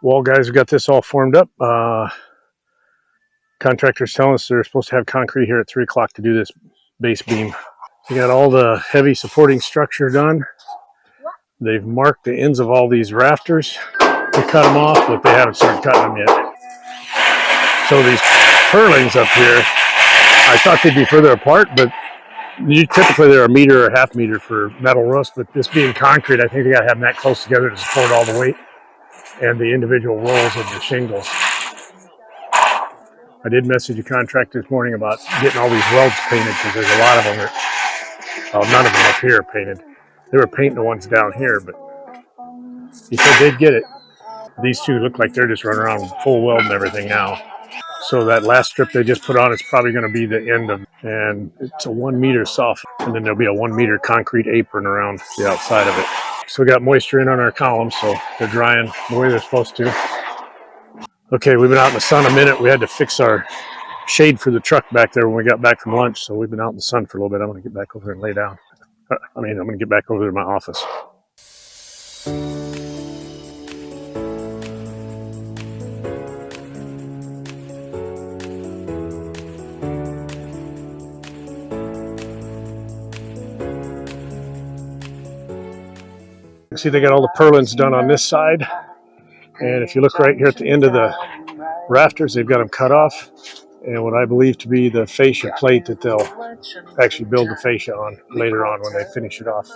Wall guys have got this all formed up. Contractors telling us they're supposed to have concrete here at 3 o'clock to do this base beam. We got all the heavy supporting structure done. They've marked the ends of all these rafters to cut them off, but they haven't started cutting them yet. So these purlins up here, I thought they'd be further apart, but typically they're a meter or a half meter for metal roofs, but this being concrete, I think they got to have them that close together to support all the weight and the individual rolls of the shingles. I did message a contractor this morning about getting all these welds painted because there's a lot of them well, none of them up here are painted. They were painting the ones down here, but he said they'd get it. These two look like they're just running around full weld and everything now. So that last strip they just put on is probably going to be the end of, and it's a 1 meter soft, and then there'll be a 1 meter concrete apron around the outside of it. So we got moisture in on our columns, so they're drying the way they're supposed to. Okay, we've been out in the sun a minute. We had to fix our shade for the truck back there when we got back from lunch, so we've been out in the sun for a little bit. I'm going to get back over there and lay down. I'm going to get back over there to my office. See, they got all the purlins done on this side, and if you look right here at the end of the rafters, they've got them cut off, and what I believe to be the fascia plate that they'll actually build the fascia on later on when they finish it off.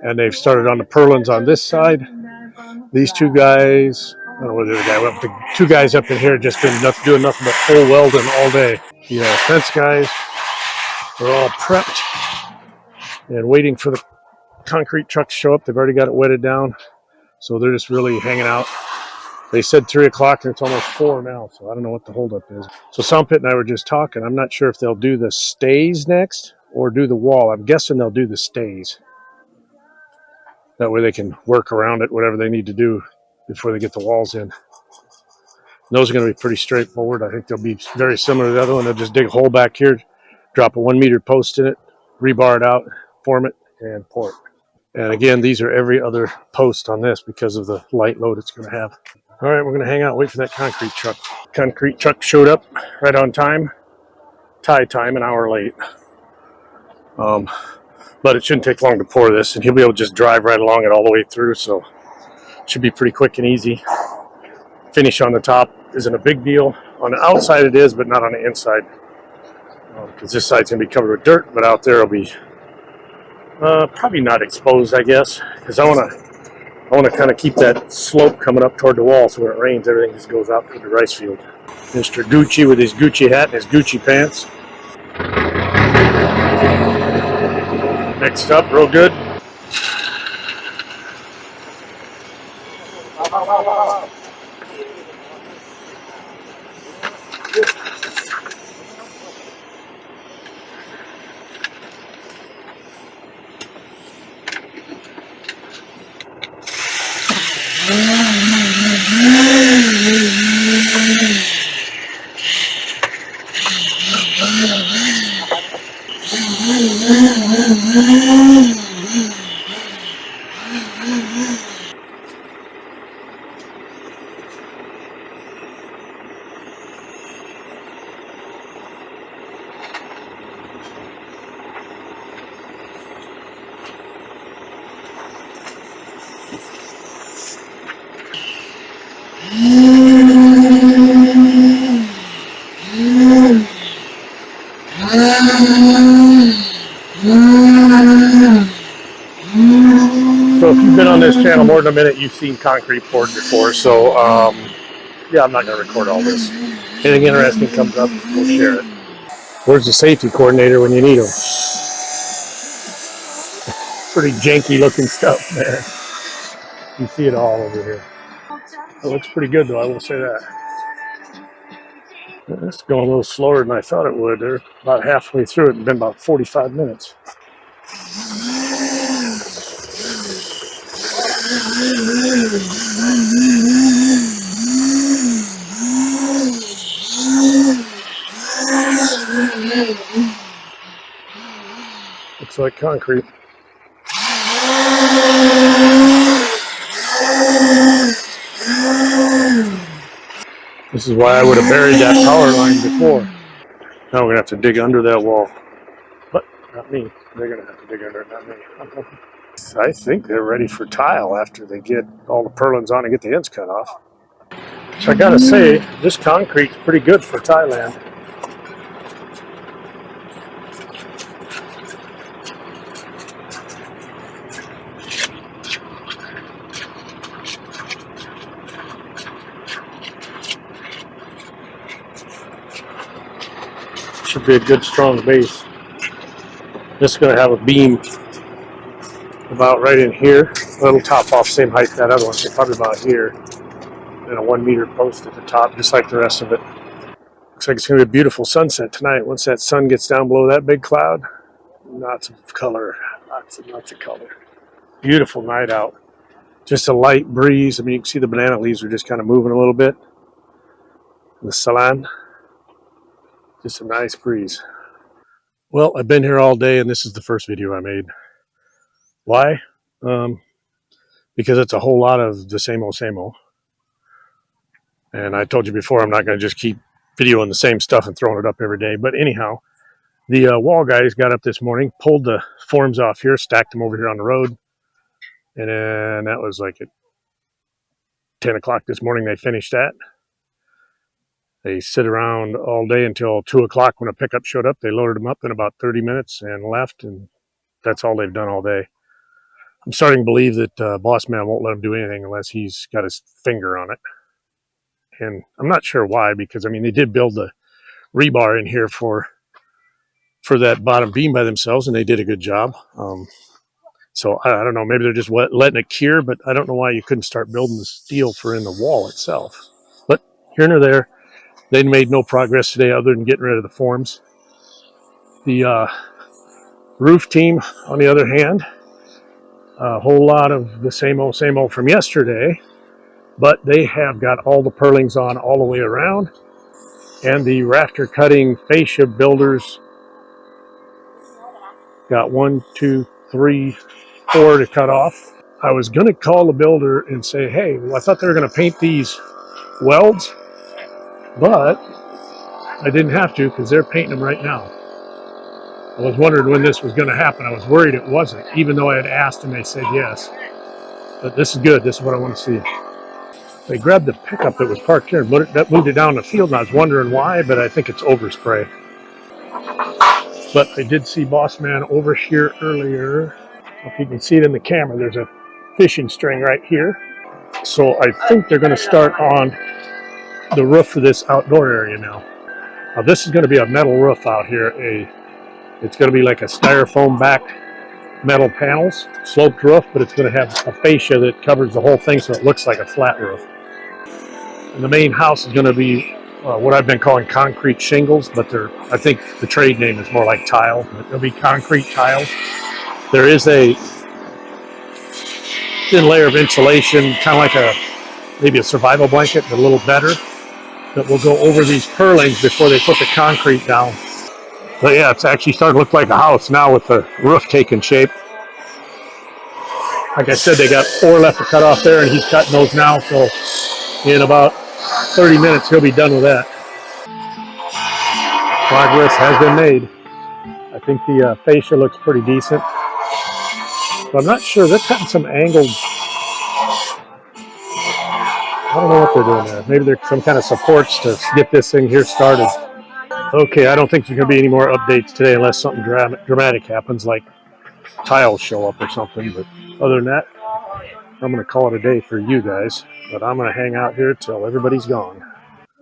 And they've started on the purlins on this side. These two guys, I don't know whether the guy went, the two guys up in here just been doing nothing but full welding all day. The fence guys are all prepped and waiting for the concrete truck to show up. They've already got it wetted down, so they're just really hanging out. They said 3 o'clock and it's almost 4 now, so I don't know what the holdup is. So Sompit and I were just talking. I'm not sure if they'll do the stays next or do the wall. I'm guessing they'll do the stays. That way they can work around it, whatever they need to do before they get the walls in. And those are going to be pretty straightforward. I think they'll be very similar to the other one. They'll just dig a hole back here, drop a 1 meter post in it, rebar it out, form it, and pour it. And again, these are every other post on this because of the light load it's going to have. All right, we're going to hang out, wait for that concrete truck. Concrete truck showed up right on time. Tie time, an hour late. But it shouldn't take long to pour this, and he'll be able to just drive right along it all the way through, so it should be pretty quick and easy. Finish on the top isn't a big deal. On the outside it is, but not on the inside. Because this side's going to be covered with dirt, but out there it'll be probably not exposed, I guess, because I want to kind of keep that slope coming up toward the wall, so when it rains, everything just goes out through the rice field. Mr. Gucci with his Gucci hat and his Gucci pants. Mixed up real good. So if you've been on this channel more than a minute, you've seen concrete poured before. So yeah, I'm not going to record all this. Anything interesting comes up, we'll share it. Where's the safety coordinator when you need him? Pretty janky looking stuff, man. You see it all over here. It looks pretty good though, I will say that. It's going a little slower than I thought it would. They're about halfway through it. It's been about 45 minutes. Looks like concrete. This is why I would have buried that power line before. Now we're going to have to dig under that wall. But not me. They're going to have to dig under it, not me. I think they're ready for tile after they get all the purlins on and get the ends cut off. So I got to say, this concrete's pretty good for Thailand. Should be a good strong base. This is going to have a beam about right in here. It'll top off same height that other one, so probably about here. And a 1 meter post at the top, just like the rest of it. Looks like it's going to be a beautiful sunset tonight. Once that sun gets down below that big cloud, lots of color, lots of color. Beautiful night out. Just a light breeze. I mean, you can see the banana leaves are just kind of moving a little bit. The salan, just a nice breeze. Well, I've been here all day, and this is the first video I made. Why? Because it's a whole lot of the same old, same old. And I told you before, I'm not going to just keep videoing the same stuff and throwing it up every day. But anyhow, the wall guys got up this morning, pulled the forms off here, stacked them over here on the road. And then that was like at 10 o'clock this morning, they finished that. They sit around all day until 2 o'clock when a pickup showed up. They loaded them up in about 30 minutes and left. And that's all they've done all day. I'm starting to believe that Boss Man won't let him do anything unless he's got his finger on it. And I'm not sure why, because, I mean, they did build the rebar in here for that bottom beam by themselves, and they did a good job. So I don't know, maybe they're just letting it cure, but I don't know why you couldn't start building the steel for in the wall itself. But here nor there, they made no progress today other than getting rid of the forms. The roof team, on the other hand, a whole lot of the same old from yesterday, but they have got all the purlins on all the way around, and the rafter cutting fascia builders got 1, 2, 3, 4 to cut off. I was going to call the builder and say, hey, well, I thought they were going to paint these welds, but I didn't have to because they're painting them right now. I was wondering when this was going to happen. I was worried it wasn't, even though I had asked and they said yes. But this is good. This is what I want to see. They grabbed the pickup that was parked here and moved it down the field, and I was wondering why, but I think it's overspray. But I did see Boss Man over here earlier. If you can see it in the camera, there's a fishing string right here. So I think they're going to start on the roof of this outdoor area now. Now this is going to be a metal roof out here. It's going to be like a styrofoam backed metal panels, sloped roof, but it's going to have a fascia that covers the whole thing so it looks like a flat roof. And the main house is going to be what I've been calling concrete shingles, but I think the trade name is more like tile. There'll be concrete tiles. There is a thin layer of insulation, kind of like maybe a survival blanket, but a little better, that will go over these purlins before they put the concrete down. But yeah, it's actually starting to look like a house now with the roof taking shape. Like I said, they got 4 left to cut off there, and he's cutting those now, so in about 30 minutes he'll be done with that. Progress has been made. I think the fascia looks pretty decent, but I'm not sure. They're cutting some angled. I don't know what they're doing there. Maybe they're some kind of supports to get this thing here started. Okay, I don't think there's going to be any more updates today unless something dramatic happens, like tiles show up or something. But other than that, I'm going to call it a day for you guys. But I'm going to hang out here till everybody's gone.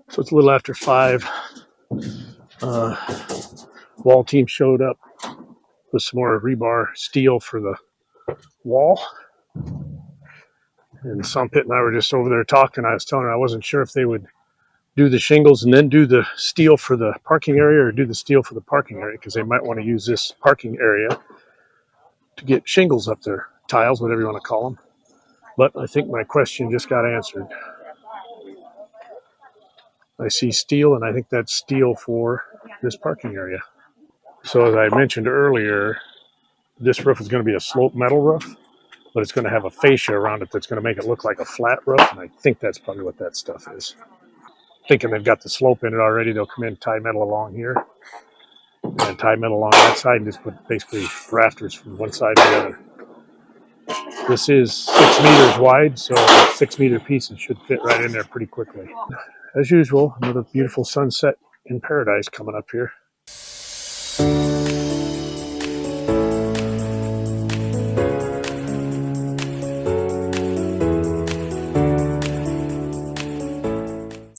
So it's a little after 5. Wall team showed up with some more rebar steel for the wall. And Sumpit and I were just over there talking. I was telling her I wasn't sure if they would do the shingles and then do the steel for the parking area, or do the steel for the parking area, because they might want to use this parking area to get shingles up there, tiles, whatever you want to call them. But I think my question just got answered. I see steel, and I think that's steel for this parking area. So as I mentioned earlier, this roof is going to be a sloped metal roof, but it's going to have a fascia around it that's going to make it look like a flat roof, and I think that's probably what that stuff is. thinking they've got the slope in it already, they'll come in and tie metal along here and tie metal along that side and just put basically rafters from one side to the other. This is 6 meters wide, so 6 meter pieces should fit right in there pretty quickly. As usual, another beautiful sunset in Paradise coming up here.